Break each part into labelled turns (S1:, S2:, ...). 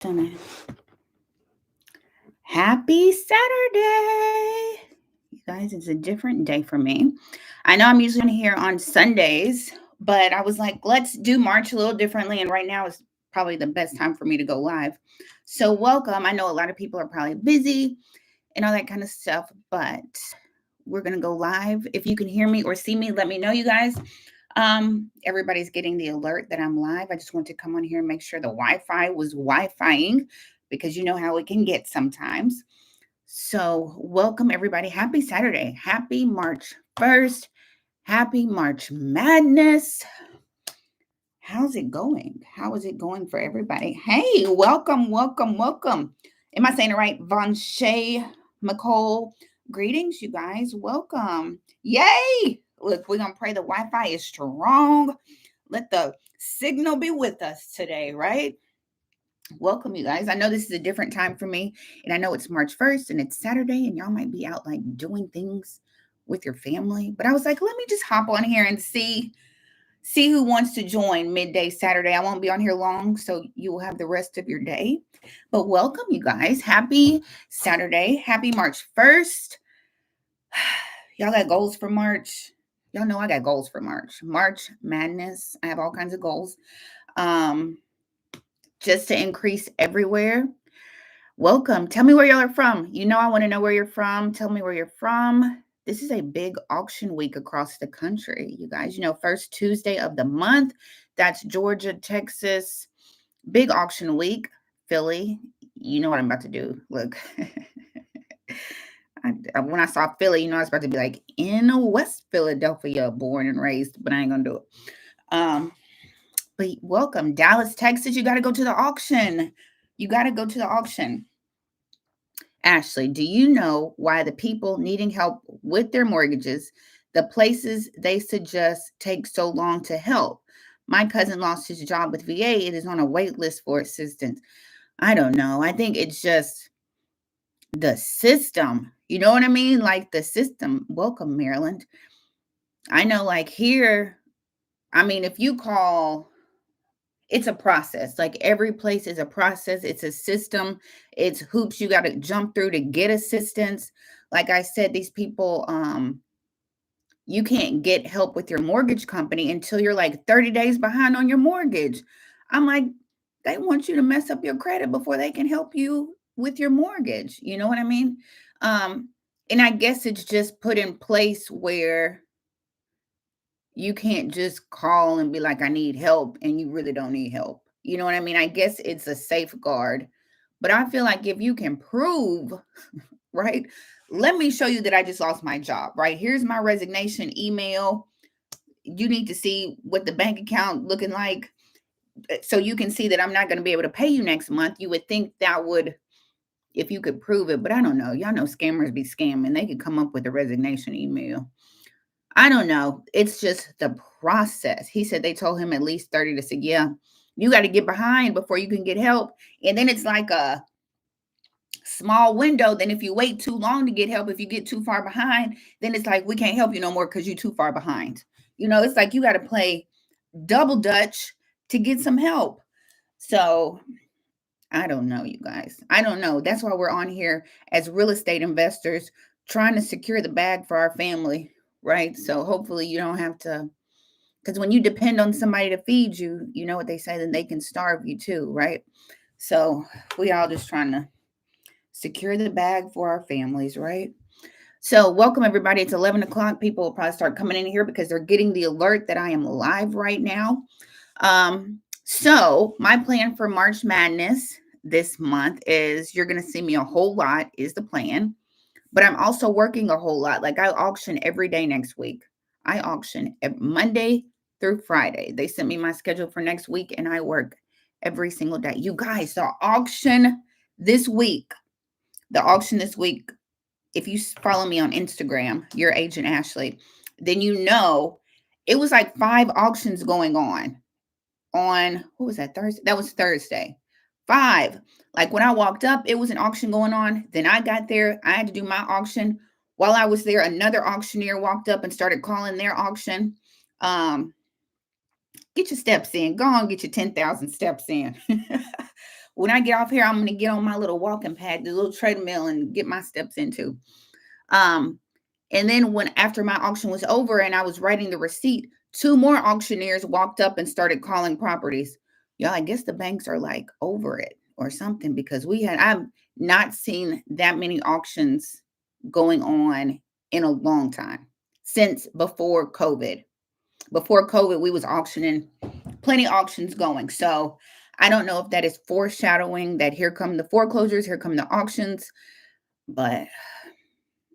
S1: Done. Happy Saturday. You guys, it's a different day for me. I know I'm usually on here on Sundays, but I was like, let's do March a little differently. And right now is probably the best time for me to go live. So, welcome. I know a lot of people are probably busy and all that kind of stuff, but we're going to go live. If you can hear me or see me, let me know, you guys. Everybody's getting the alert that I'm live. I just want to come on here and make sure the Wi-Fi was Wi-Fiing because you know how it can get sometimes. So, welcome everybody. Happy Saturday. Happy March 1st. Happy March Madness. How's it going? How is it going for everybody? Hey, welcome, welcome, welcome. Am I saying it right? Von Shay McCole. Greetings, you guys. Welcome. Yay! Look, we're going to pray the Wi Fi is strong. Let the signal be with us today, right? Welcome, you guys. I know this is a different time for me, and I know it's March 1st and it's Saturday, and y'all might be out like doing things with your family. But I was like, let me just hop on here and see who wants to join midday Saturday. I won't be on here long, so you will have the rest of your day. But welcome, you guys. Happy Saturday. Happy March 1st. Y'all got goals for March? Y'all know I got goals for March. March Madness. I have all kinds of goals. Just to increase everywhere. Welcome. Tell me where y'all are from. You know I want to know where you're from. Tell me where you're from. This is a big auction week across the country, you guys. You know, first Tuesday of the month. That's Georgia, Texas. Big auction week. Philly. You know what I'm about to do. Look. When I saw Philly, you know I was about to be like, in West Philadelphia, born and raised, but I ain't going to do it. But welcome. Dallas, Texas. You got to go to the auction. You got to go to the auction. Ashley, do you know why the people needing help with their mortgages, the places they suggest take so long to help? My cousin lost his job with VA. It is on a wait list for assistance. I don't know. I think it's just the system. You know what I mean? Like the system. Welcome, Maryland. I know, like here, I mean, if you call, it's a process. Like every place is a process. It's a system. It's hoops you got to jump through to get assistance. Like I said, these people, you can't get help with your mortgage company until you're like 30 days behind on your mortgage. I'm like, they want you to mess up your credit before they can help you with your mortgage. You know what I mean? And I guess it's just put in place where you can't just call and be like, I need help, and you really don't need help. You know what I mean? I guess it's a safeguard. But I feel like if you can prove, right? Let me show you that I just lost my job, right? Here's my resignation email. You need to see what the bank account looking like so you can see that I'm not going to be able to pay you next month. You would think that would, if you could prove it, but I don't know. Y'all know scammers be scamming. They could come up with a resignation email. I don't know. It's just the process. He said they told him at least 30 to say, yeah, you got to get behind before you can get help. And then it's like a small window. Then if you wait too long to get help, if you get too far behind, then it's like, we can't help you no more because you're too far behind. You know, it's like you got to play double dutch to get some help. So I don't know, you guys. I don't know. That's why we're on here as real estate investors trying to secure the bag for our family, right? So hopefully you don't have to, because when you depend on somebody to feed you, you know what they say, then they can starve you too, right? So we all just trying to secure the bag for our families, right? So welcome everybody. It's 11 o'clock. People will probably start coming in here because they're getting the alert that I am live right now. So my plan for March Madness this month is you're going to see me a whole lot is the plan, but I'm also working a whole lot. Like I auction every day next week. I auction Monday through Friday. They sent me my schedule for next week and I work every single day. You guys, the auction this week, if you follow me on Instagram, your agent Ashley, then you know it was like 5 auctions going on what was that, Thursday? That was Thursday. 5. Like when I walked up, it was an auction going on. Then I got there. I had to do my auction. While I was there, another auctioneer walked up and started calling their auction. Get your steps in. Go on, get your 10,000 steps in. When I get off here, I'm going to get on my little walking pad, the little treadmill, and get my steps into. And then after my auction was over and I was writing the receipt, 2 more auctioneers walked up and started calling properties. Y'all, I guess the banks are like over it or something, because I've not seen that many auctions going on in a long time, since before COVID. Before COVID, we was auctioning, plenty of auctions going. So I don't know if that is foreshadowing that here come the foreclosures, here come the auctions. But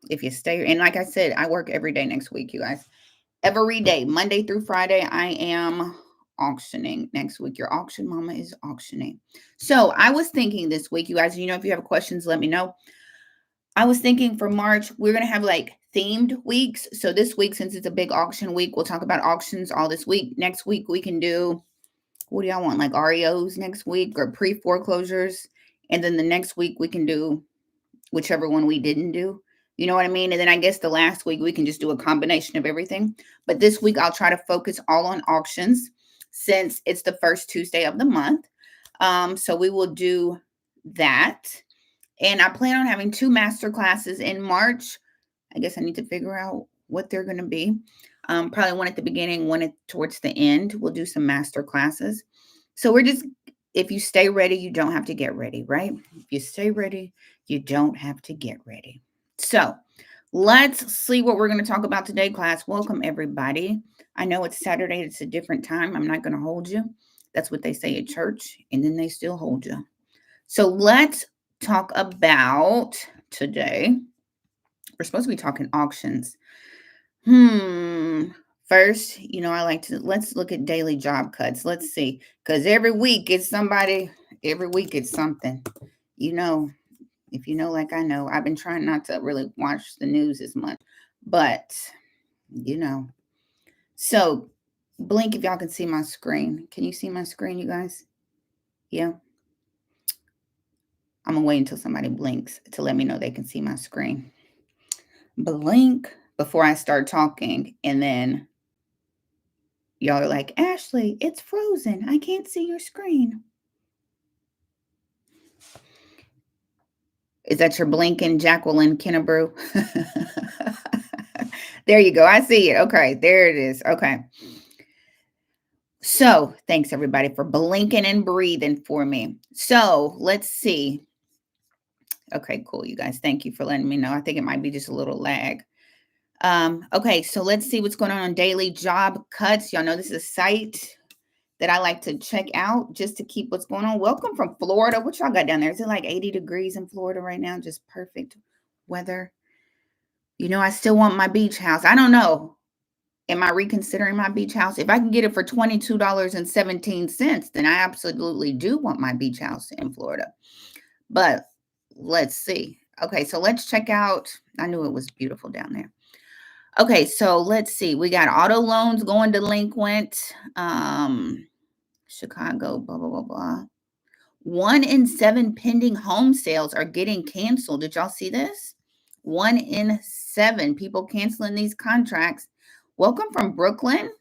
S1: if you stay, and like I said, I work every day next week, you guys. Every day, Monday through Friday, I am auctioning. Next week, your auction mama is auctioning. So I was thinking this week, you guys, if you have questions, let me know. I was thinking for March, we're going to have like themed weeks. So this week, since it's a big auction week, we'll talk about auctions all this week. Next week, we can do, what do y'all want? Like REOs next week, or pre-foreclosures. And then the next week, we can do whichever one we didn't do. You know what I mean? And then I guess the last week we can just do a combination of everything. But this week I'll try to focus all on auctions, since it's the first Tuesday of the month. So we will do that. And I plan on having 2 master classes in March. I guess I need to figure out what they're going to be. Probably one at the beginning, one towards the end. We'll do some master classes. So if you stay ready, you don't have to get ready, right? If you stay ready, you don't have to get ready. So let's see what we're going to talk about today, class. Welcome, everybody. I know it's Saturday. It's a different time. I'm not going to hold you. That's what they say at church, and then they still hold you. So let's talk about today. We're supposed to be talking auctions. First, let's look at daily job cuts. Let's see, because every week it's something. If you know, like I know, I've been trying not to really watch the news as much, but So blink if y'all can see my screen. Can you see my screen, you guys? Yeah. I'm gonna wait until somebody blinks to let me know they can see my screen. Blink before I start talking, and then y'all are like, Ashley, it's frozen. I can't see your screen. Is that your blinking Jacqueline Kennebrew? There you go. I see it. Okay, there it is. Okay. So thanks everybody for blinking and breathing for me. So let's see. Okay, cool, you guys. Thank you for letting me know. I think it might be just a little lag. Okay, so let's see what's going on daily job cuts. Y'all know this is a site that I like to check out just to keep what's going on. Welcome from Florida. What y'all got down there? Is it like 80 degrees in Florida right now? Just perfect weather. I still want my beach house. I don't know. Am I reconsidering my beach house? If I can get it for $22.17, then I absolutely do want my beach house in Florida. But let's see. Okay, so let's check out. I knew it was beautiful down there. Okay, so let's see. We got auto loans going delinquent. Chicago, blah, blah, blah, blah. 1 in 7 pending home sales are getting canceled. Did y'all see this? 1 in 7 people canceling these contracts. Welcome from Brooklyn.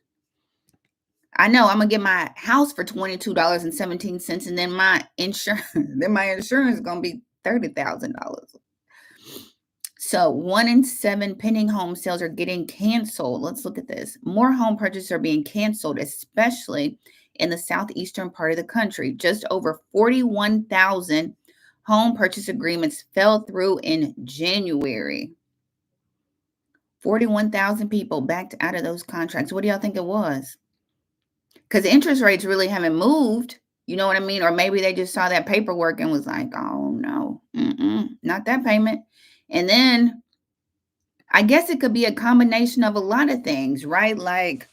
S1: I know I'm gonna get my house for $22.17, and then my insurance is gonna be $30,000. So 1 in 7 pending home sales are getting canceled. Let's look at this. More home purchases are being canceled, especially in the southeastern part of the country. Just over 41,000 home purchase agreements fell through in January. 41,000 people backed out of those contracts. What do y'all think it was? Because interest rates really haven't moved. You know what I mean? Or maybe they just saw that paperwork and was like, oh, no, not that payment. And then I guess it could be a combination of a lot of things, right? Like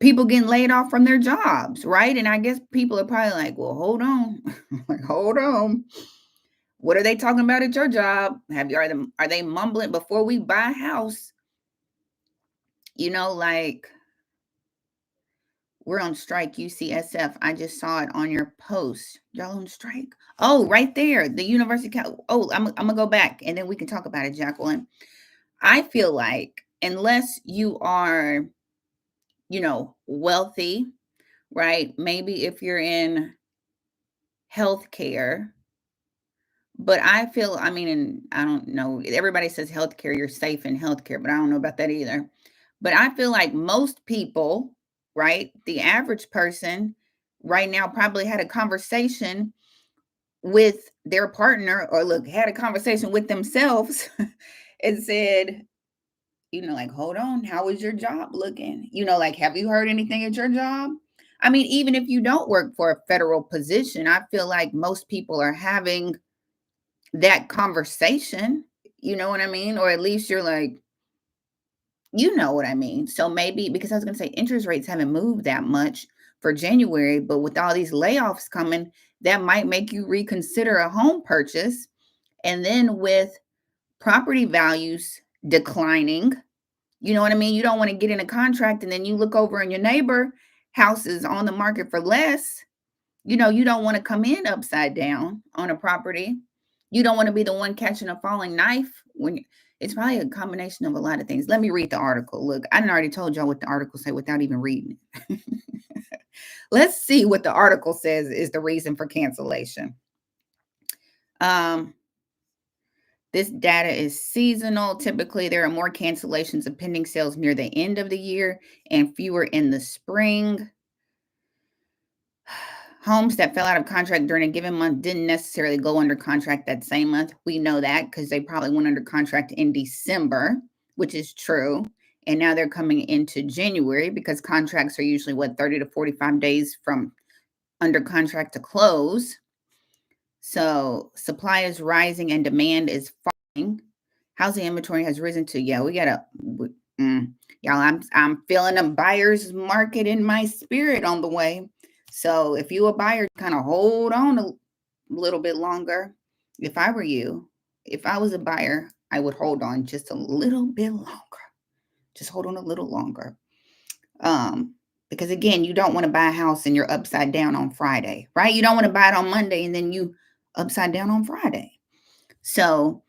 S1: people getting laid off from their jobs, right? And I guess people are probably like, well, hold on. Like, hold on. What are they talking about at your job? Are they mumbling before we buy a house? Like we're on strike, UCSF. I just saw it on your post. Y'all on strike? Oh, right there. The University. Oh, I'm going to go back and then we can talk about it, Jacqueline. I feel like unless you are, wealthy, right? Maybe if you're in healthcare. But I feel, I mean, and I don't know, everybody says healthcare, you're safe in healthcare, but I don't know about that either. But I feel like most people, right, the average person right now probably had a conversation with their partner, or look, had a conversation with themselves and said, like, hold on, how is your job looking? Like, have you heard anything at your job? I mean, even if you don't work for a federal position, I feel like most people are having that conversation. You know what I mean? Or at least you're like, you know what I mean? So maybe, because I was going to say interest rates haven't moved that much for January, but with all these layoffs coming, that might make you reconsider a home purchase. And then with property values declining, you know what I mean? You don't want to get in a contract and then you look over and your neighbor house is on the market for less. You don't want to come in upside down on a property. You don't want to be the one catching a falling knife when it's probably a combination of a lot of things. Let me read the article. Look, I already told y'all what the article said without even reading it. Let's see what the article says is the reason for cancellation. This data is seasonal. Typically, there are more cancellations of pending sales near the end of the year and fewer in the spring. Homes that fell out of contract during a given month didn't necessarily go under contract that same month. We know that because they probably went under contract in December, which is true. And now they're coming into January because contracts are usually 30 to 45 days from under contract to close. So supply is rising and demand is falling. Housing inventory has risen to, y'all, I'm feeling a buyer's market in my spirit on the way. So if you a buyer, kind of hold on a little bit longer. If I were you, if I was a buyer, I would hold on just a little bit longer. Just hold on a little longer. Because again, you don't want to buy a house and you're upside down on Friday, right? You don't want to buy it on Monday and then you upside down on Friday. So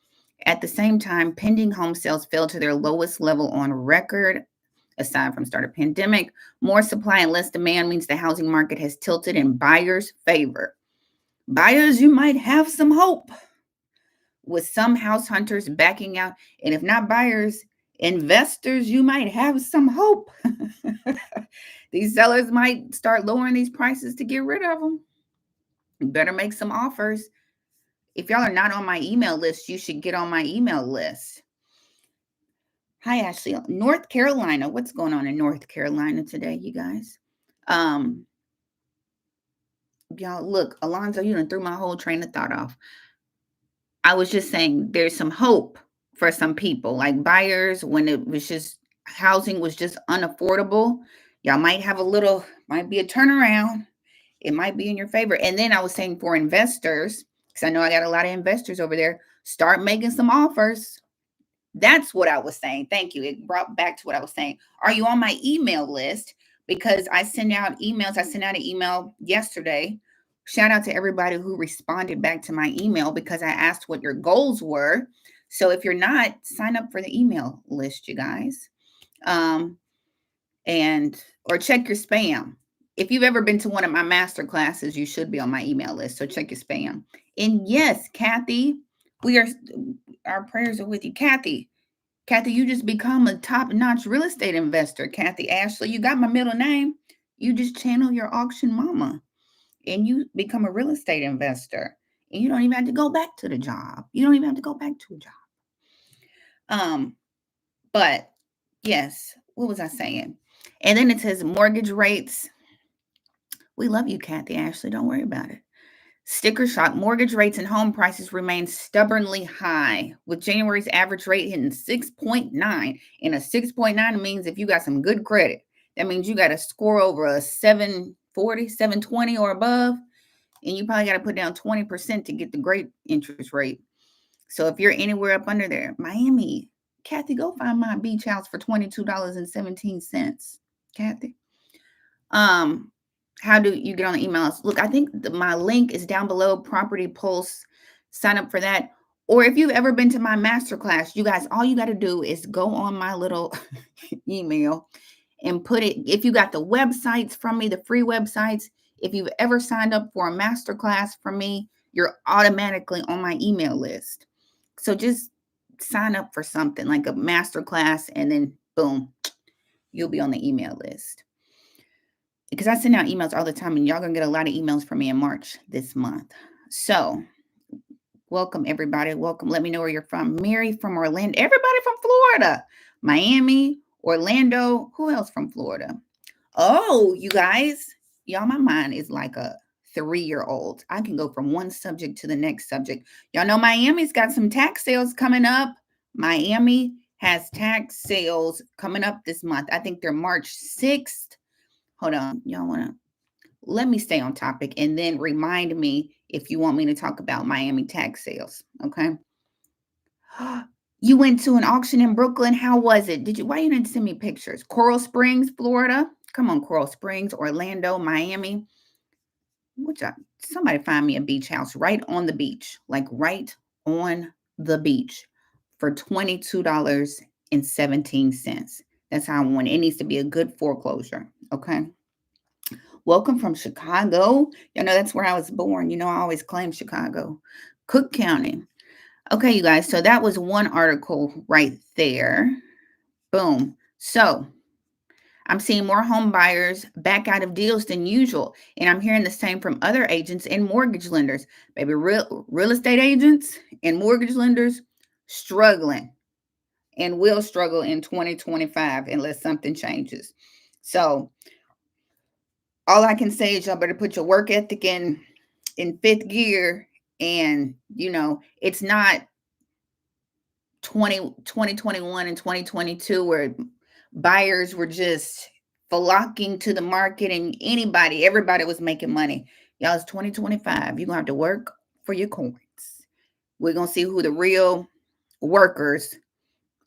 S1: at the same time, pending home sales fell to their lowest level on record, aside from start of pandemic. More supply and less demand means the housing market has tilted in buyers' favor. Buyers, you might have some hope, with some house hunters backing out. And if not buyers, investors, you might have some hope. These sellers might start lowering these prices to get rid of them. You better make some offers. If y'all are not on my email list, you should get on my email list. Hi, Ashley. North Carolina. What's going on in North Carolina today, you guys? Y'all, look, Alonzo, you done threw my whole train of thought off. I was just saying there's some hope for some people, like buyers, when it was just, housing was just unaffordable. Y'all might have might be a turnaround. It might be in your favor. And then I was saying for investors, because I know I got a lot of investors over there, start making some offers. That's what I was saying. Thank you. It brought back to what I was saying. Are you on my email list? Because I send out emails. I sent out an email yesterday. Shout out to everybody who responded back to my email because I asked what your goals were. So if you're not, sign up for the email list, you guys. Or check your spam. If you've ever been to one of my master classes, you should be on my email list. So check your spam. And yes, Kathy, our prayers are with you. Kathy, you just become a top-notch real estate investor. Kathy Ashley, you got my middle name. You just channel your auction mama and you become a real estate investor. And you don't even have to go back to the job. You don't even have to go back to a job. But yes, what was I saying? And then it says mortgage rates. We love you, Kathy Ashley. Don't worry about it. Sticker shock. Mortgage rates and home prices remain stubbornly high, with January's average rate hitting 6.9. And a 6.9 means if you got some good credit, that means you got to score over a 740, 720 or above. And you probably got to put down 20% to get the great interest rate. So if you're anywhere up under there, Miami, Kathy, go find my beach house for $22.17. Kathy. How do you get on the emails? Look, I think my link is down below, Property Pulse. Sign up for that. Or if you've ever been to my masterclass, you guys, all you got to do is go on my little email and put it. If you got the websites from me, the free websites, If you've ever signed up for a masterclass from me, you're automatically on my email list. So just sign up for something like a masterclass, and then boom, you'll be on the email list. Because I send out emails all the time, and y'all gonna get a lot of emails from me in March this month. So welcome, everybody. Welcome. Let me know where you're from. Mary from Orlando. Everybody from Florida. Miami, Orlando. Who else from Florida? Oh, you guys. Y'all, my mind is like a 3-year-old. I can go from one subject to the next subject. Y'all know Miami's got some tax sales coming up. Miami has tax sales coming up this month. I think they're March 6th. Hold on. Y'all want to let me stay on topic and then remind me if you want me to talk about Miami tax sales. Okay. You went to an auction in Brooklyn. How was it? Why you didn't send me pictures? Coral Springs, Florida. Come on, Coral Springs, Orlando, Miami. Somebody find me a beach house right on the beach, like right on the beach for $22.17. That's how I want it. It needs to be a good foreclosure. Okay. Welcome from Chicago. You know, that's where I was born. You know, I always claim Chicago. Cook County. Okay, you guys. So that was one article right there. Boom. So I'm seeing more home buyers back out of deals than usual. And I'm hearing the same from other agents and mortgage lenders. Baby, real estate agents and mortgage lenders struggling and will struggle in 2025 unless something changes. So all I can say is y'all better put your work ethic in fifth gear. And, you know, it's not 2021 and 2022 where buyers were just flocking to the market and everybody was making money. Y'all, it's 2025. You're going to have to work for your coins. We're going to see who the real workers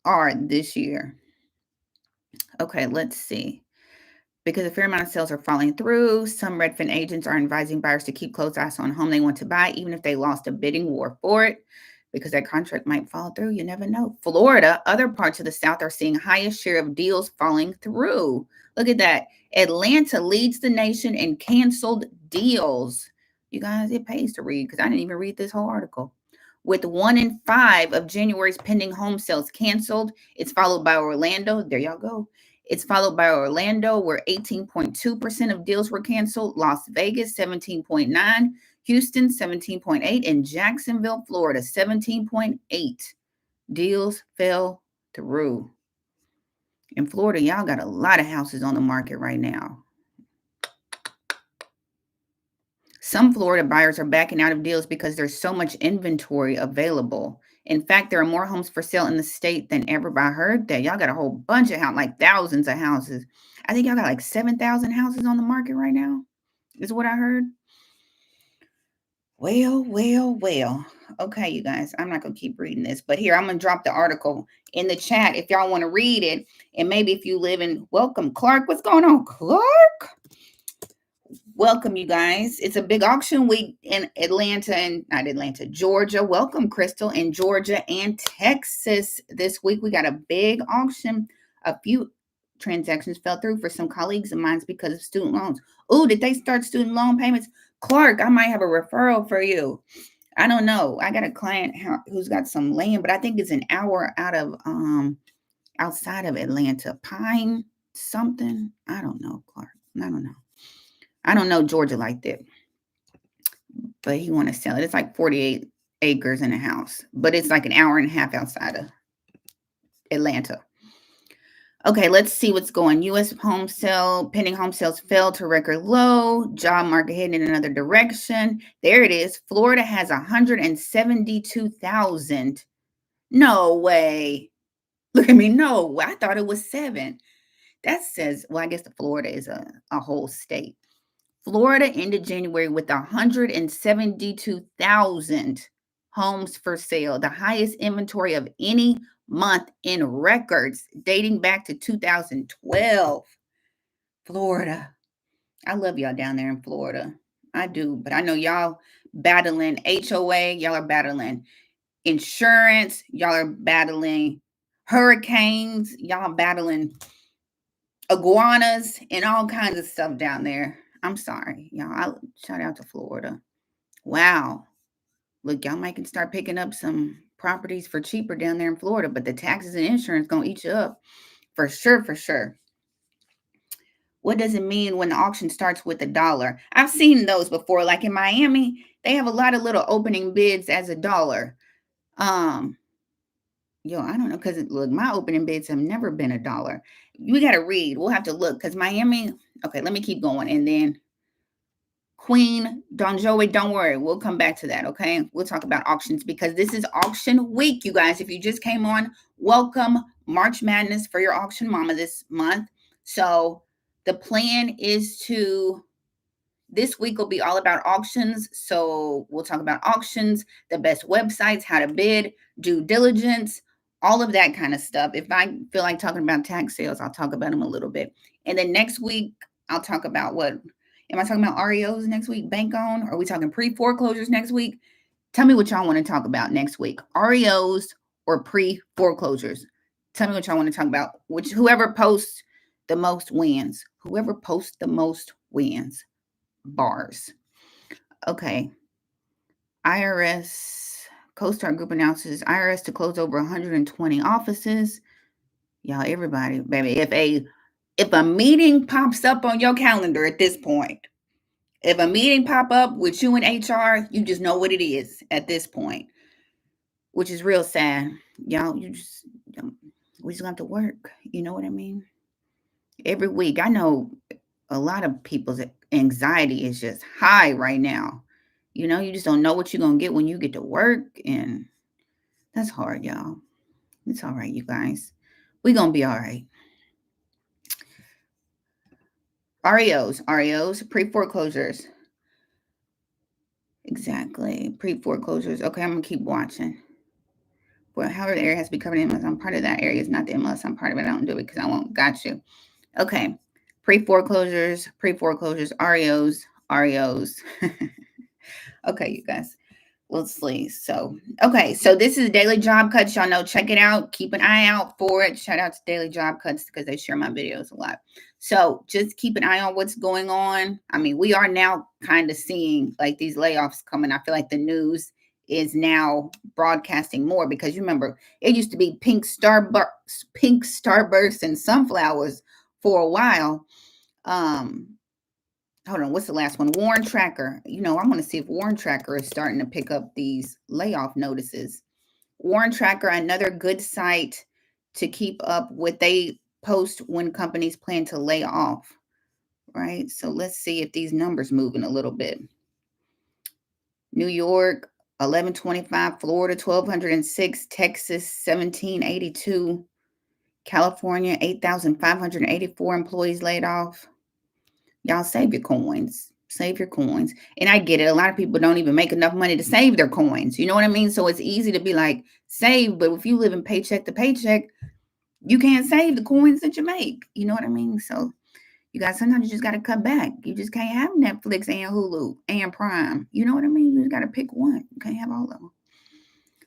S1: are this year. Okay, let's see. Because a fair amount of sales are falling through, some Redfin agents are advising buyers to keep close eyes on a home they want to buy, even if they lost a bidding war for it, because that contract might fall through. You never know. Florida, other parts of the South are seeing highest share of deals falling through. Look at that. Atlanta leads the nation in canceled deals. You guys, it pays to read because I didn't even read this whole article. With 1 in 5 of January's pending home sales canceled, it's followed by Orlando. There y'all go. It's followed by Orlando, where 18.2% of deals were canceled, Las Vegas, 17.9%, Houston, 17.8%, and Jacksonville, Florida, 17.8%. Deals fell through. In Florida, y'all got a lot of houses on the market right now. Some Florida buyers are backing out of deals because there's so much inventory available. In fact, there are more homes for sale in the state than ever. I heard that y'all got a whole bunch of houses, like thousands of houses. I think y'all got like 7,000 houses on the market right now, is what I heard. Well. Okay, you guys, I'm not going to keep reading this, but here, I'm going to drop the article in the chat if y'all want to read it. And maybe if you live in, welcome, Clark. What's going on, Clark? Welcome, you guys. It's a big auction week in Georgia. Welcome, Crystal, in Georgia and Texas this week. We got a big auction. A few transactions fell through for some colleagues of mine because of student loans. Oh, did they start student loan payments? Clark, I might have a referral for you. I don't know. I got a client who's got some land, but I think it's an hour outside of Atlanta. Pine something. I don't know, Clark. I don't know Georgia like that, but he want to sell it. It's like 48 acres in a house, but it's like an hour and a half outside of Atlanta. Okay, let's see what's going. U.S. pending home sales fell to record low. Job market heading in another direction. There it is. Florida has 172,000. No way. Look at me. No, I thought it was 7. That says, well, I guess the Florida is a whole state. Florida ended January with 172,000 homes for sale, the highest inventory of any month in records dating back to 2012. Florida. I love y'all down there in Florida. I do, but I know y'all battling HOA, y'all are battling insurance, y'all are battling hurricanes, y'all are battling iguanas and all kinds of stuff down there. I'm sorry, y'all. Shout out to Florida. Wow. Look, y'all might can start picking up some properties for cheaper down there in Florida, but the taxes and insurance gonna eat you up for sure, for sure. What does it mean when the auction starts with $1? I've seen those before. Like in Miami, they have a lot of little opening bids as $1. Um, I don't know, because look, my opening bids have never been $1. We got to read. We'll have to look because Miami. Okay, let me keep going, and then Queen Don Joey, don't worry, we'll come back to that. Okay, we'll talk about auctions because this is auction week, you guys. If you just came on, welcome March Madness for your auction mama this month. So the plan is to this week will be all about auctions. So we'll talk about auctions, the best websites, how to bid, due diligence, all of that kind of stuff. If I feel like talking about tax sales, I'll talk about them a little bit. And then next week, I'll talk about what am I talking about? REOs next week? Bank owned? Are we talking pre-foreclosures next week? Tell me what y'all want to talk about next week. REOs or pre-foreclosures? Tell me what y'all want to talk about. Whoever posts the most wins. Whoever posts the most wins. Bars. Okay. IRS, CoStar Group announces IRS to close over 120 offices. Y'all, everybody, baby, if a meeting pops up on your calendar at this point, if a meeting pop up with you and HR, you just know what it is at this point, which is real sad. Y'all, we just have to work. You know what I mean? Every week, I know a lot of people's anxiety is just high right now. You just don't know what you're going to get when you get to work. And that's hard, y'all. It's all right, you guys. We're going to be all right. REOs, pre-foreclosures. Exactly. Pre-foreclosures. Okay, I'm going to keep watching. Well, however, the area has to be covered in MLS. I'm part of that area. It's not the MLS. I'm part of it. I don't do it because I won't. Got you. Okay. Pre-foreclosures, REOs. Okay, you guys. Let's see. So this is Daily Job Cuts. Y'all know, check it out. Keep an eye out for it. Shout out to Daily Job Cuts because they share my videos a lot. So just keep an eye on what's going on. I mean, we are now kind of seeing like these layoffs coming. I feel like the news is now broadcasting more because you remember it used to be pink starbursts and sunflowers for a while. Hold on, what's the last one? Warren Tracker. I want to see if Warren Tracker is starting to pick up these layoff notices. Warren Tracker, another good site to keep up with. They post when companies plan to lay off, right? So let's see if these numbers moving a little bit. New York, 1125, Florida, 1206, Texas, 1782, California, 8,584 employees laid off. Y'all save your coins. Save your coins. And I get it. A lot of people don't even make enough money to save their coins. You know what I mean? So it's easy to be like, save. But if you live in paycheck to paycheck, you can't save the coins that you make. You know what I mean? So you guys, sometimes you just got to cut back. You just can't have Netflix and Hulu and Prime. You know what I mean? You just got to pick one. You can't have all of them.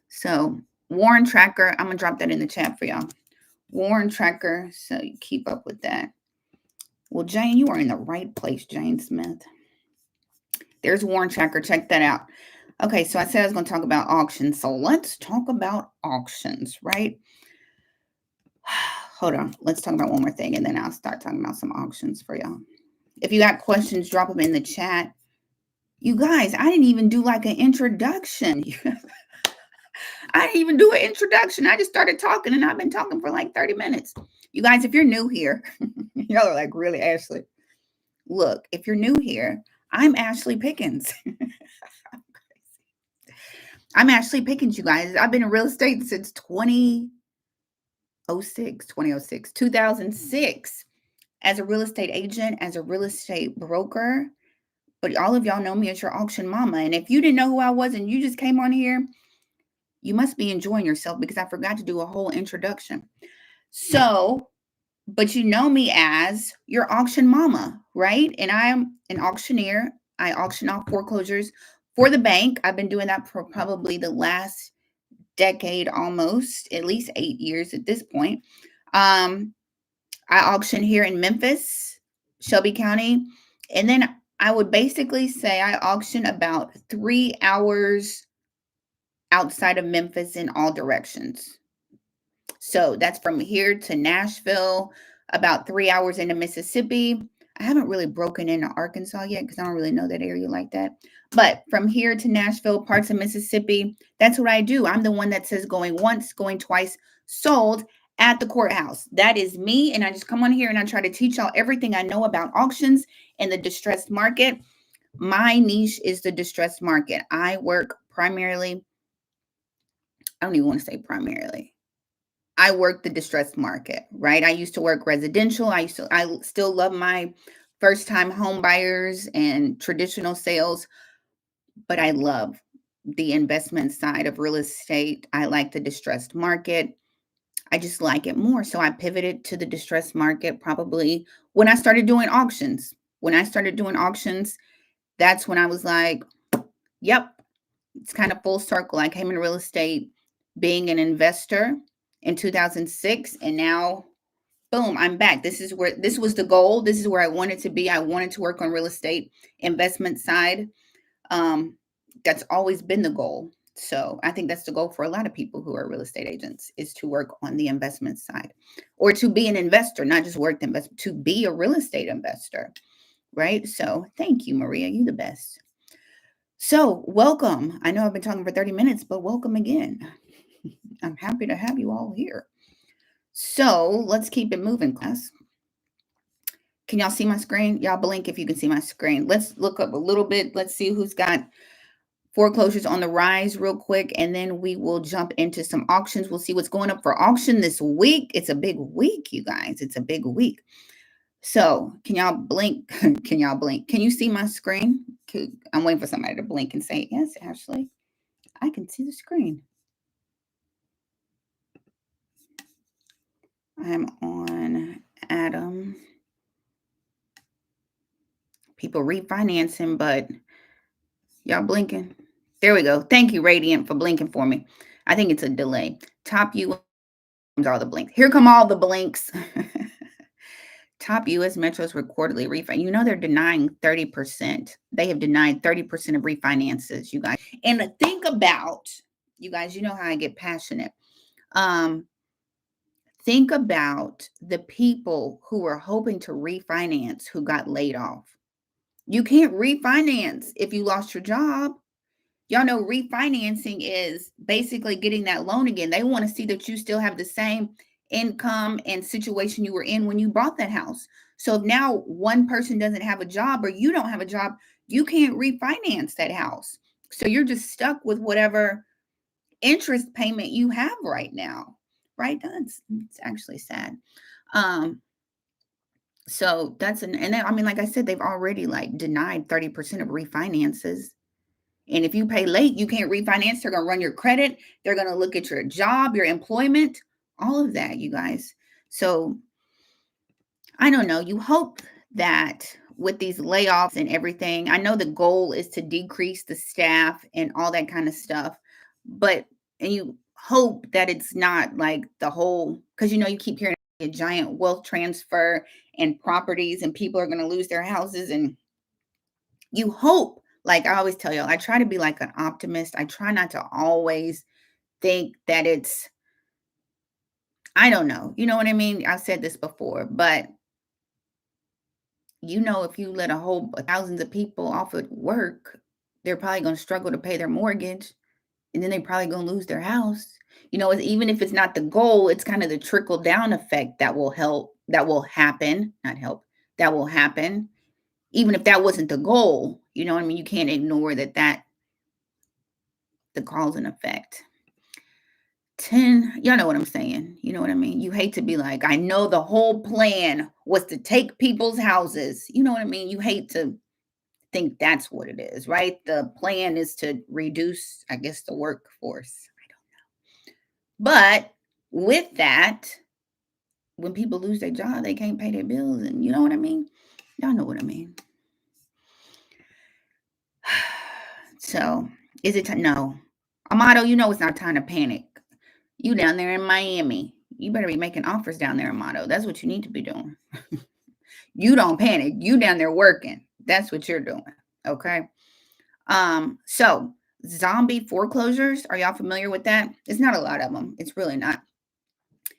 S1: So Warren Tracker, I'm going to drop that in the chat for y'all. Warren Tracker. So you keep up with that. Well, Jane, you are in the right place, Jane Smith. There's Warren Tracker. Check that out. Okay, so I said I was going to talk about auctions. So let's talk about auctions, right? Hold on. Let's talk about one more thing, and then I'll start talking about some auctions for y'all. If you got questions, drop them in the chat. You guys, I didn't even do like an introduction. I didn't even do an introduction. I just started talking, and I've been talking for like 30 minutes. You guys, if you're new here, y'all are like, really, Ashley? Look, if you're new here, I'm Ashley Pickens. I'm Ashley Pickens, you guys. I've been in real estate since 2006, as a real estate agent, as a real estate broker. But all of y'all know me as your auction mama. And if you didn't know who I was and you just came on here, you must be enjoying yourself because I forgot to do a whole introduction. So, but you know me as your auction mama, right? And I'm an auctioneer. I auction off foreclosures for the bank. I've been doing that for probably the last decade, almost, at least 8 years at this point. I auction here in Memphis, Shelby County. And then I would basically say I auction about 3 hours outside of Memphis in all directions. So that's from here to Nashville, about 3 hours into Mississippi. I haven't really broken into Arkansas yet because I don't really know that area like that. But from here to Nashville, parts of Mississippi, that's what I do. I'm the one that says going once, going twice, sold at the courthouse. That is me. And I just come on here and I try to teach y'all everything I know about auctions and the distressed market. My niche is the distressed market. I work primarily, I don't even want to say primarily. I work the distressed market, right? I used to work residential. I still love my first time home buyers and traditional sales, but I love the investment side of real estate. I like the distressed market. I just like it more. So I pivoted to the distressed market probably when I started doing auctions. When I started doing auctions, that's when I was like, yep, it's kind of full circle. I came in real estate being an investor in 2006, and now boom, I'm back. This was the goal. This is where I wanted to be. I wanted to work on real estate investment side. Um, that's always been the goal. So I think that's the goal for a lot of people who are real estate agents, is to work on the investment side, or to be an investor, not just work the investment, to be a real estate investor, right? So thank you, Maria. You the best. So welcome. I know I've been talking for 30 minutes, but welcome again. I'm happy to have you all here. So let's keep it moving, class. Can y'all see my screen? Y'all blink if you can see my screen. Let's look up a little bit. Let's see who's got foreclosures on the rise real quick, and then we will jump into some auctions. We'll see what's going up for auction this week. It's a big week, you guys. It's a big week. So can y'all blink? Can y'all blink? Can you see my screen? I'm waiting for somebody to blink and say, yes, Ashley, I can see the screen. I'm on Adam. People refinancing, but y'all blinking. There we go. Thank you, Radiant, for blinking for me. I think it's a delay. Top U all the blinks. Here come all the blinks. Top U.S. metros reportedly refinance. You know they're denying 30%. They have denied 30% of refinances, you guys. And think about, you guys, you know how I get passionate. Think about the people who were hoping to refinance who got laid off. You can't refinance if you lost your job. Y'all know refinancing is basically getting that loan again. They want to see that you still have the same income and situation you were in when you bought that house. So if now one person doesn't have a job or you don't have a job, you can't refinance that house. So you're just stuck with whatever interest payment you have right now. Right? It's actually sad. So that's and then, I mean, like I said, they've already like denied 30% of refinances. And if you pay late, you can't refinance. They're going to run your credit. They're going to look at your job, your employment, all of that, you guys. So I don't know. You hope that with these layoffs and everything, I know the goal is to decrease the staff and all that kind of stuff, and you hope that it's not like the whole, because you keep hearing a giant wealth transfer and properties and people are going to lose their houses, and you hope, like I always tell you, I try to be like an optimist. I try not to always think that I don't know. You know what I mean? I've said this before, but if you let thousands of people off at work, they're probably going to struggle to pay their mortgage, and then they're probably going to lose their house. Even if it's not the goal, it's kind of the trickle down effect that will happen, not help, that will happen. Even if that wasn't the goal, you know what I mean? You can't ignore the cause and effect. 10, y'all know what I'm saying. You know what I mean? You hate to be like, I know the whole plan was to take people's houses. You know what I mean? You hate to think that's what it is, right? The plan is to reduce, I guess, the workforce. I don't know. But with that, when people lose their job, they can't pay their bills. And you know what I mean? Y'all know what I mean. So is it no? Amato, it's not time to panic. You down there in Miami. You better be making offers down there, Amato. That's what you need to be doing. You don't panic. You down there working. That's what you're doing. Okay. So zombie foreclosures, are y'all familiar with that? It's not a lot of them. It's really not.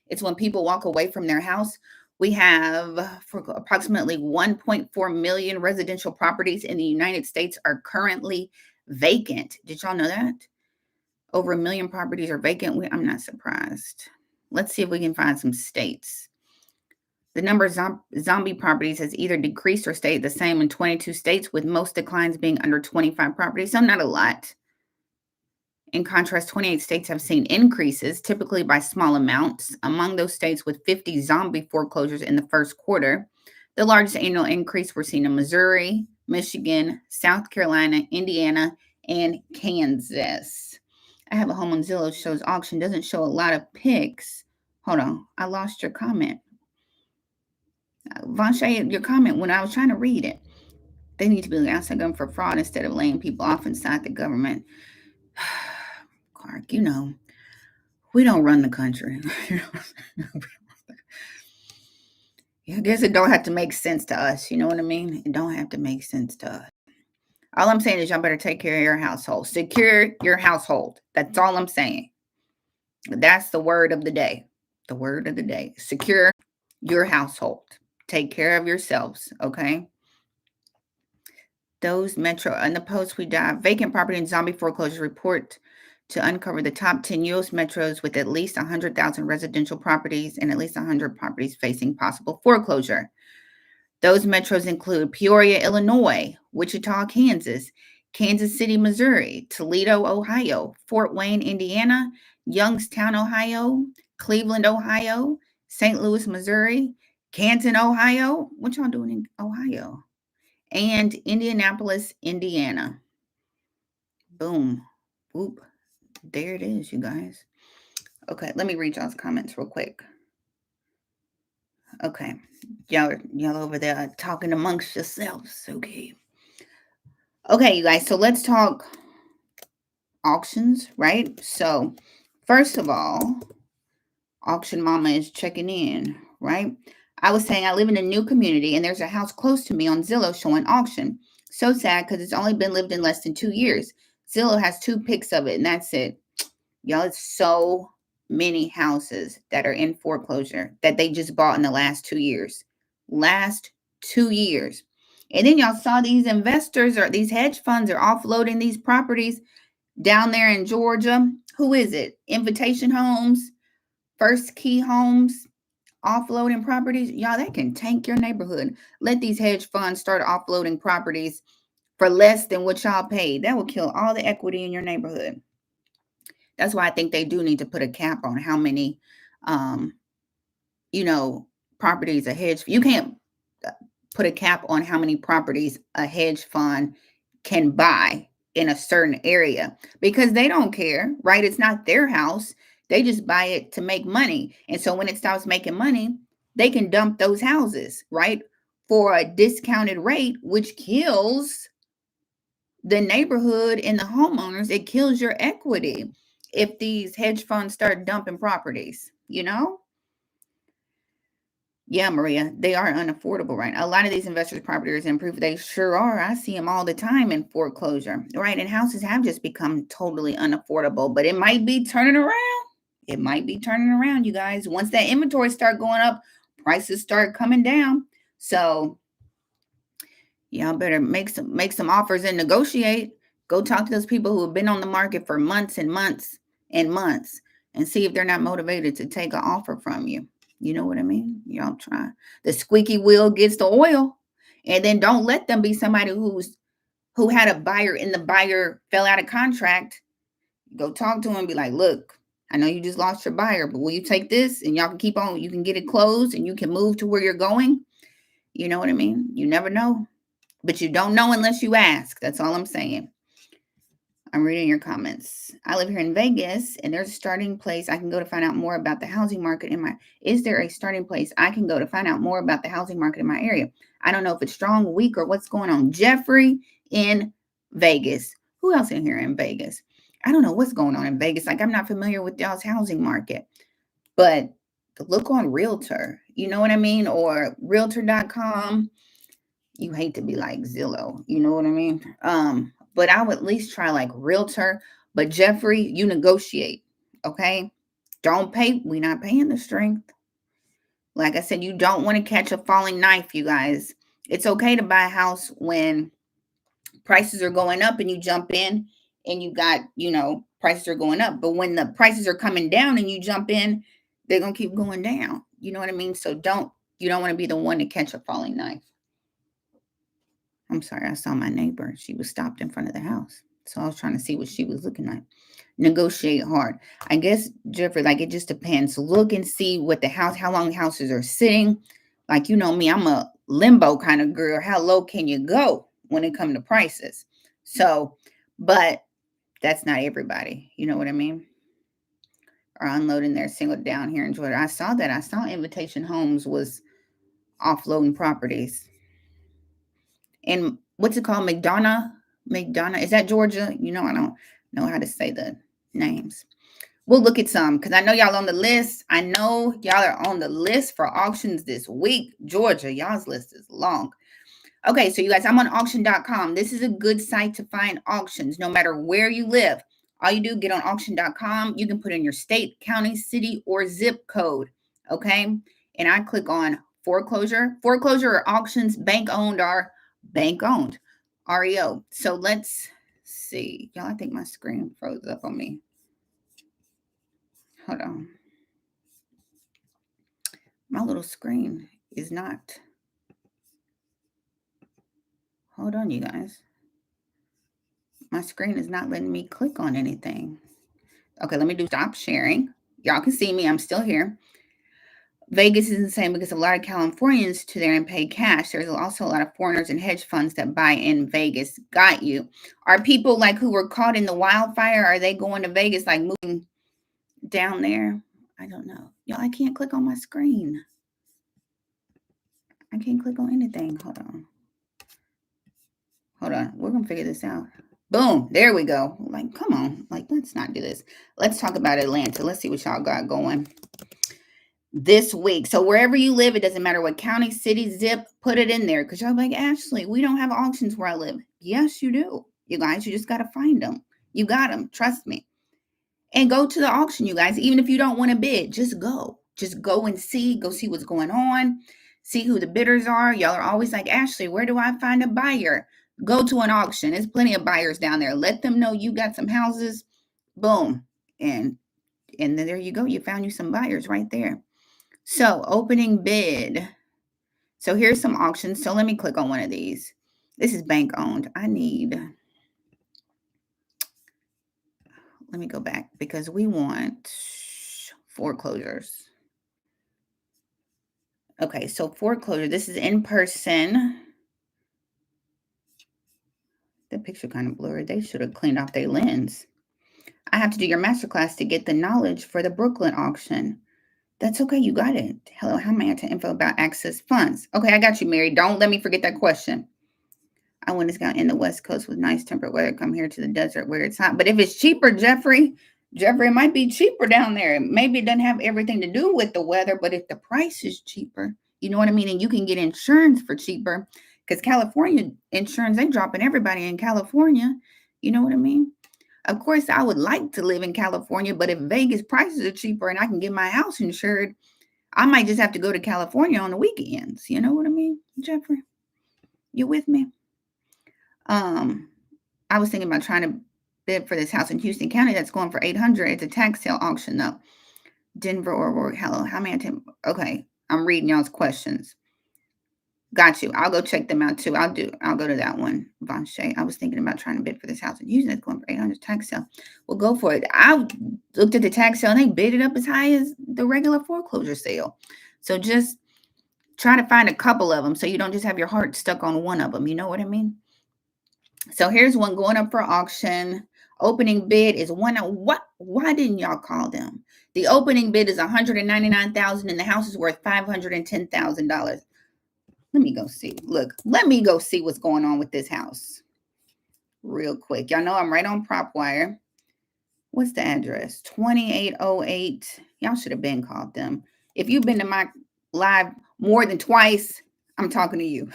S1: It's when people walk away from their house. We have for approximately 1.4 million residential properties in the United States are currently vacant. Did y'all know that? Over a million properties are vacant. I'm not surprised. Let's see if we can find some states. The number of zombie properties has either decreased or stayed the same in 22 states, with most declines being under 25 properties, so not a lot. In contrast, 28 states have seen increases, typically by small amounts. Among those states with 50 zombie foreclosures in the first quarter, the largest annual increase we're seeing in Missouri, Michigan, South Carolina, Indiana, and Kansas. I have a home on Zillow shows auction, doesn't show a lot of pics. Hold on, I lost your comment. Vanshay, your comment when I was trying to read it. They need to be outside government for fraud instead of laying people off inside the government. Clark, we don't run the country. I guess it don't have to make sense to us. You know what I mean? It don't have to make sense to us. All I'm saying is y'all better take care of your household. Secure your household. That's all I'm saying. That's the word of the day. The word of the day. Secure your household. Take care of yourselves, okay? Those metro in the post we dive vacant property and zombie foreclosure report to uncover the top 10 U.S. metros with at least 100,000 residential properties and at least 100 properties facing possible foreclosure. Those metros include Peoria, Illinois, Wichita, Kansas, Kansas City, Missouri, Toledo, Ohio, Fort Wayne, Indiana, Youngstown, Ohio, Cleveland, Ohio, St. Louis, Missouri, Canton, Ohio. What y'all doing in Ohio? And Indianapolis, Indiana. Boom. Whoop. There it is, you guys. Okay, let me read y'all's comments real quick. Okay. Y'all over there talking amongst yourselves. Okay. Okay, you guys. So let's talk auctions, right? So first of all, Auction Mama is checking in, right? I was saying I live in a new community and there's a house close to me on Zillow showing auction. So sad because it's only been lived in less than 2 years. Zillow has 2 pics of it and that's it. Y'all, it's so many houses that are in foreclosure that they just bought in the last 2 years. Last 2 years. And then y'all saw these investors or these hedge funds are offloading these properties down there in Georgia. Who is it? Invitation Homes, First Key Homes, offloading properties. Y'all, that can tank your neighborhood. Let these hedge funds start offloading properties for less than what y'all paid. That will kill all the equity in your neighborhood. That's why I think they do need to put a cap on how many, properties a hedge. You can't put a cap on how many properties a hedge fund can buy in a certain area because they don't care, right? It's not their house. They just buy it to make money. And so when it stops making money, they can dump those houses, right? For a discounted rate, which kills the neighborhood and the homeowners. It kills your equity if these hedge funds start dumping properties, Yeah, Maria, they are unaffordable, right? A lot of these investors' properties improve. They sure are. I see them all the time in foreclosure, right? And houses have just become totally unaffordable, but it might be turning around. It might be turning around, you guys. Once that inventory start going up, prices start coming down. So y'all better make some offers and negotiate. Go talk to those people who have been on the market for months and months and months and see if they're not motivated to take an offer from you. You know what I mean? Y'all try. The squeaky wheel gets the oil. And then don't let them be somebody who had a buyer and the buyer fell out of contract. Go talk to him and be like, look, I know you just lost your buyer, but will you take this? And y'all can keep on, you can get it closed and you can move to where you're going. You know what I mean? You never know. But you don't know unless you ask. That's all I'm saying. I'm reading your comments. I live here in Vegas, and there's a starting place I can go to find out more about the housing market in my. Is there a starting place I can go to find out more about the housing market in my area? I don't know if it's strong, weak, or what's going on. Jeffrey in Vegas. Who else in here in Vegas? I don't know what's going on in Vegas. Like, I'm not familiar with y'all's housing market, but look on Realtor. You know what I mean? Or Realtor.com. You hate to be like Zillow, you know what I mean? But I would at least try like realtor. But Jeffrey, you negotiate, okay? Don't pay. We're not paying the strength. Like I said, you don't want to catch a falling knife, you guys. It's okay to buy a house when prices are going up and you jump in and you got, prices are going up. But when the prices are coming down and you jump in, they're going to keep going down. You know what I mean? So you don't want to be the one to catch a falling knife. I'm sorry, I saw my neighbor. She was stopped in front of the house. So I was trying to see what she was looking at. Negotiate hard. I guess, Jeffrey, like it just depends. Look and see what how long houses are sitting. Like, you know me, I'm a limbo kind of girl. How low can you go when it comes to prices? So, but that's not everybody. You know what I mean? Or unloading their single down here in Georgia. I saw that. I saw Invitation Homes was offloading properties. And what's it called? McDonough. Is that Georgia? I don't know how to say the names. We'll look at some because I know y'all on the list. I know y'all are on the list for auctions this week. Georgia, y'all's list is long. Okay, so you guys, I'm on auction.com. This is a good site to find auctions no matter where you live. All you do, get on auction.com. You can put in your state, county, city, or zip code. Okay, and I click on foreclosure. Foreclosure or auctions, bank owned or bank owned. REO. So let's see. Y'all, I think my screen froze up on me. Hold on. My little screen is not. Hold on, you guys. My screen is not letting me click on anything. Okay, let me do stop sharing. Y'all can see me. I'm still here. Vegas is insane because a lot of Californians to there and pay cash. There's also a lot of foreigners and hedge funds that buy in Vegas. Got you. Are people like who were caught in the wildfire, are they going to Vegas, like moving down there? I don't know. Y'all, I can't click on my screen. I can't click on anything. Hold on. We're going to figure this out. Boom. There we go. Like, come on. Like, let's not do this. Let's talk about Atlanta. Let's see what y'all got going this week. So wherever you live, it doesn't matter what county, city, zip, put it in there. Because y'all be like, Ashley, we don't have auctions where I live. Yes, you do. You guys, you just got to find them. You got them. Trust me. And go to the auction, you guys. Even if you don't want to bid, just go. Just go and see. Go see what's going on. See who the bidders are. Y'all are always like, Ashley, where do I find a buyer? Go to an auction. There's plenty of buyers down there. Let them know you got some houses. Boom. And then there you go. You found you some buyers right there. So opening bid. So here's some auctions. So let me click on one of these. This is bank owned. Let me go back because we want foreclosures. Okay, so foreclosure. This is in person. The picture kind of blurry. They should have cleaned off their lens. I have to do your masterclass to get the knowledge for the Brooklyn auction. That's okay. You got it. Hello, how may I get info about access funds? Okay, I got you, Mary. Don't let me forget that question. I want to go in the West Coast with nice temperate weather. Come here to the desert where it's hot. But if it's cheaper, Jeffrey, it might be cheaper down there. Maybe it doesn't have everything to do with the weather, but if the price is cheaper, you know what I mean? And you can get insurance for cheaper because California insurance, they dropping everybody in California. You know what I mean? Of course, I would like to live in California, but if Vegas prices are cheaper and I can get my house insured, I might just have to go to California on the weekends. You know what I mean, Jeffrey? You with me? I was thinking about trying to bid for this house in Houston County that's going for $800. It's a tax sale auction though. Denver or hello, how many? Okay, I'm reading y'all's questions. Got you. I'll go check them out too. I'll go to that one, Vanshay. I was thinking about trying to bid for this house in Houston that's going for $800 tax sale. Well, go for it. I looked at the tax sale and they bid it up as high as the regular foreclosure sale. So just try to find a couple of them so you don't just have your heart stuck on one of them. You know what I mean? So here's one going up for auction. Opening bid is why didn't y'all call them? The opening bid is $199,000 and the house is worth $510,000. Let me go see. Look, let me go see what's going on with this house real quick. Y'all know I'm right on PropWire. What's the address? 2808. Y'all should have been called them. If you've been to my live more than twice, I'm talking to you.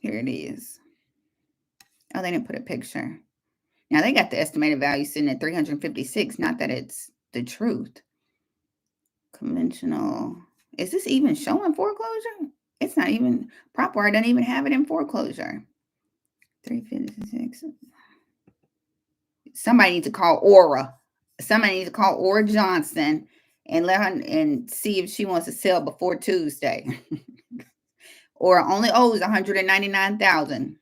S1: Here it is. Oh, they didn't put a picture. Now they got the estimated value sitting at 356. Not that it's the truth. Conventional. Is this even showing foreclosure? It's not even. PropWire doesn't even have it in foreclosure. 356. Somebody needs to call Aura. Somebody needs to call Aura Johnson and let her and see if she wants to sell before Tuesday. Or only owes $199,000.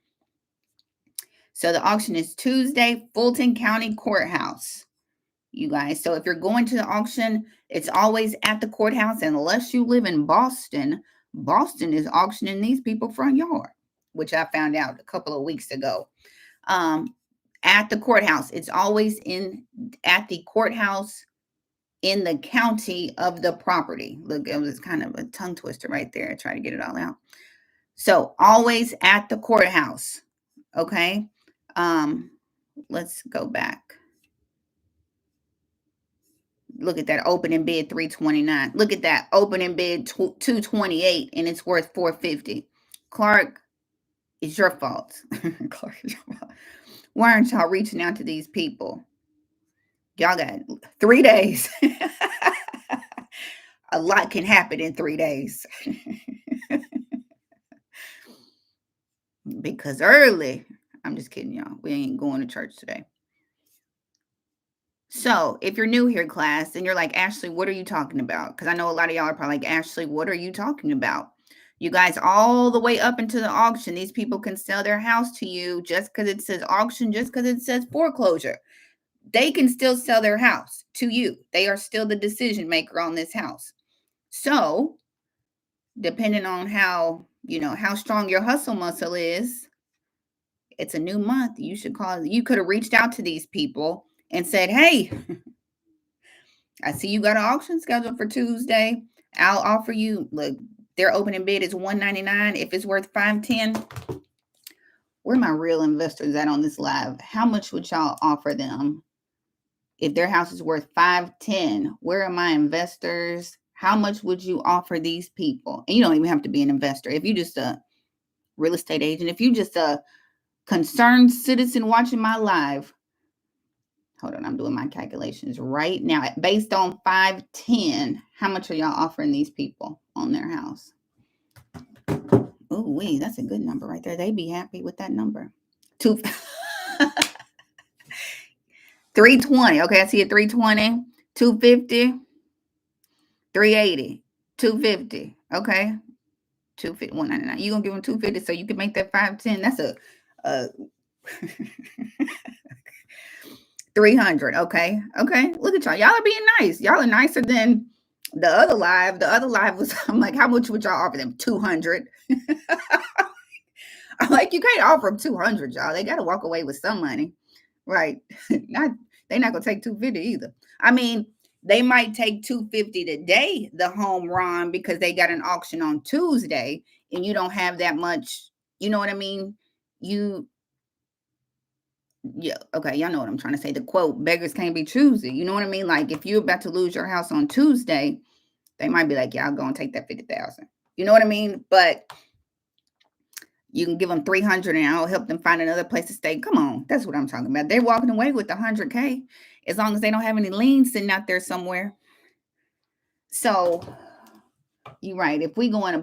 S1: So the auction is Tuesday, Fulton County Courthouse, you guys. So if you're going to the auction, it's always at the courthouse. And unless you live in Boston, Boston is auctioning these people front yard, which I found out a couple of weeks ago. At the courthouse, it's always at the courthouse in the county of the property. Look, it was kind of a tongue twister right there. I try to get it all out. So always at the courthouse. Okay. Let's go back. Look at that opening bid 329. Look at that opening bid 228 and it's worth 450. Clark, it's your fault. Clark, it's your fault. Why aren't y'all reaching out to these people? Y'all got 3 days. A lot can happen in 3 days. Because early, I'm just kidding, y'all. We ain't going to church today. So if you're new here, class, and you're like, Ashley, what are you talking about? Because I know a lot of y'all are probably like, Ashley, what are you talking about? You guys, all the way up into the auction, these people can sell their house to you just because it says auction, just because it says foreclosure. They can still sell their house to you. They are still the decision maker on this house. So depending on how strong your hustle muscle is, it's a new month. You should call. You could have reached out to these people and said, hey, I see you got an auction scheduled for Tuesday. I'll offer you, look, their opening bid is $199. If it's worth $510, where my real investors at on this live? How much would y'all offer them if their house is worth $510? Where are my investors? How much would you offer these people? And you don't even have to be an investor. If you're just a real estate agent, if you're just a concerned citizen watching my live, hold on, I'm doing my calculations right now. Based on 510, how much are y'all offering these people on their house? Oh, wait, that's a good number right there. They'd be happy with that number. 320. Okay, I see it. 320, 250, 380, 250. Okay. 250, 199. You're gonna give them 250 so you can make that 510. That's a 300. Okay. Look at y'all. Y'all are being nice. Y'all are nicer than the other live. The other live was, I'm like, how much would y'all offer them? 200. I'm like, you can't offer them 200, y'all. They got to walk away with some money, right? They're not gonna take 250 either. I mean, they might take 250 today, the home run, because they got an auction on Tuesday, and you don't have that much. You know what I mean? Yeah, okay, y'all know what I'm trying to say. The quote, beggars can't be choosy. You know what I mean? Like if you're about to lose your house on Tuesday, they might be like, yeah, I'll go and take that 50,000. You know what I mean? But you can give them 300 and I'll help them find another place to stay. Come on, that's what I'm talking about. They're walking away with 100K as long as they don't have any liens sitting out there somewhere. So you're right. If we're going off